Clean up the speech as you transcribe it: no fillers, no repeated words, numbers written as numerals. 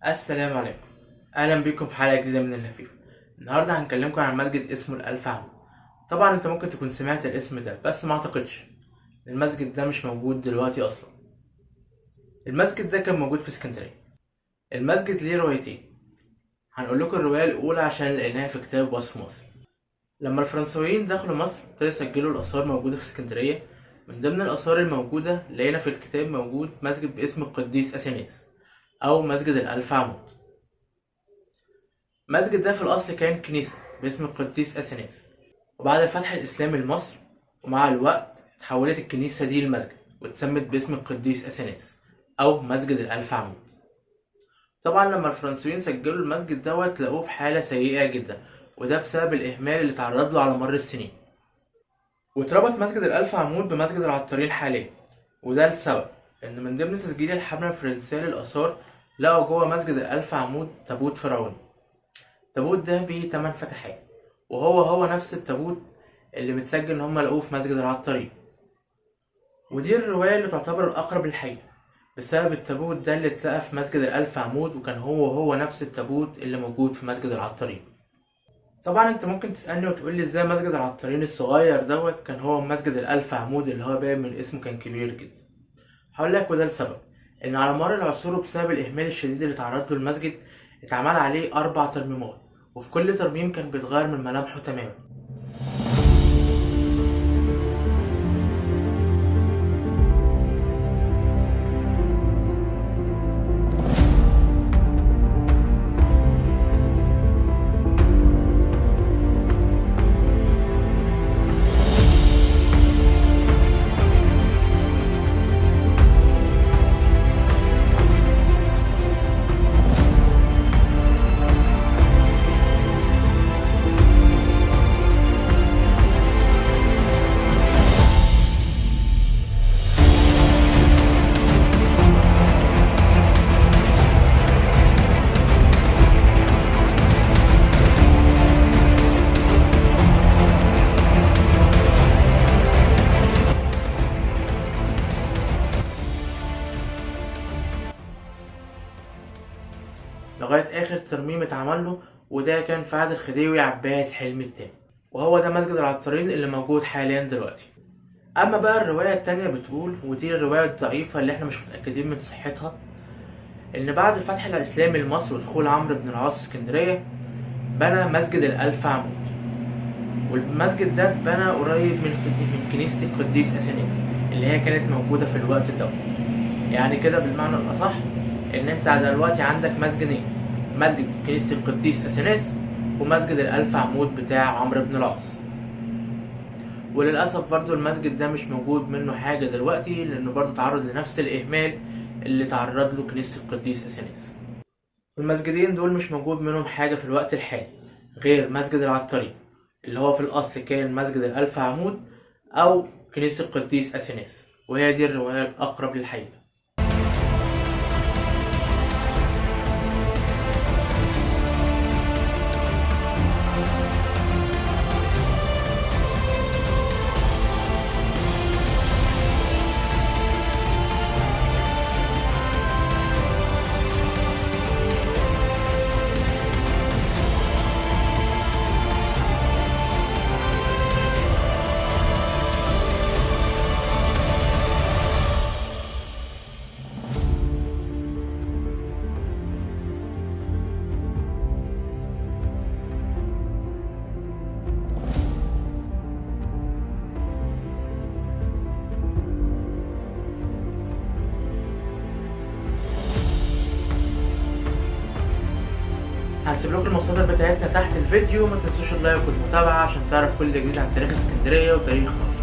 السلام عليكم. اهلا بكم في حلقه جديده من اللفيف. النهارده هنكلمكم عن مسجد اسمه الالف عمود. طبعا انت ممكن تكون سمعت الاسم ده، بس ما اعتقدش المسجد ده مش موجود دلوقتي اصلا. المسجد ده كان موجود في اسكندريه. المسجد ليه روايتين، هنقول لكم الروايه الاولى عشان لقيناها في كتاب وصف مصر. لما الفرنساويين دخلوا مصر ابتدوا يسجلوا الاثار موجوده في اسكندريه. من ضمن الاثار الموجوده لقينا في الكتاب موجود مسجد باسم القديس اثناس او مسجد الالف عمود. المسجد ده في الأصل كان كنيسة باسم القديس أثناس، وبعد الفتح الإسلامي لمصر ومع الوقت اتحولت الكنيسة دي لمسجد واتسمت باسم القديس أثناس أو مسجد الألف عمود. طبعا لما الفرنسيين سجلوا المسجد دوت لقوه في حالة سيئة جدا، وده بسبب الإهمال اللي تعرض له على مر السنين. واتربط مسجد الألف عمود بمسجد العطارين حاليا، وده السبب إن من ضمن تسجيل الحملة الفرنسية للآثار لقوا جوه مسجد الألف عمود تابوت فرعوني. التابوت ده بيه 8 فتحات، وهو نفس التابوت اللي متسجل ان هم لقوه في مسجد العطارين. ودي الرواية اللي تعتبر الأقرب للحقيقة بسبب التابوت ده اللي اتلقى في مسجد الألف عمود، وكان هو نفس التابوت اللي موجود في مسجد العطارين. طبعا انت ممكن تسألني وتقولي ازاي مسجد العطارين الصغير دوت كان هو مسجد الألف عمود اللي هو باين من اسمه كان كبير جدا. هقولك وده السبب ان على مر العصور وبسبب الإهمال الشديد اللي تعرض له المسجد اتعمل عليه 4 ترميمات، وفي كل ترميم كان بيتغير من ملامحه تماما. لغاية آخر ترميم اتعمل له، وده كان في عهد الخديوي عباس حلمي التاني، وهو ده مسجد العطارين اللي موجود حاليا دلوقتي. أما بقى الرواية التانية بتقول، ودي الرواية الضعيفة اللي احنا مش متأكدين من صحتها، إن بعد الفتح الإسلامي لمصر ودخول عمرو بن العاص اسكندرية بنى مسجد الألف عمود. والمسجد ده اتبنى قريب من كنيسة القديس أثناس اللي هي كانت موجودة في الوقت ده. يعني كده بالمعنى الأصح إن أنت دلوقتي عندك مسجدين، مسجد كنيسة القديس أثناس ومسجد الألف عمود بتاع عمرو بن العاص. وللأسف برضو المسجد ده مش موجود منه حاجة دلوقتي، لأنه برضو تعرض لنفس الإهمال اللي تعرض له كنيسة القديس أثناس. المسجدين دول مش موجود منهم حاجة في الوقت الحالي غير مسجد العطارين اللي هو في الأصل كان مسجد الألف عمود أو كنيسة القديس أثناس، وهي دي الرواية الأقرب للحقيقة. هنسيب لكم المصادر بتاعتنا تحت الفيديو، ما تنسوش اللايك والمتابعة عشان تعرف كل جديد عن تاريخ اسكندرية وتاريخ مصر.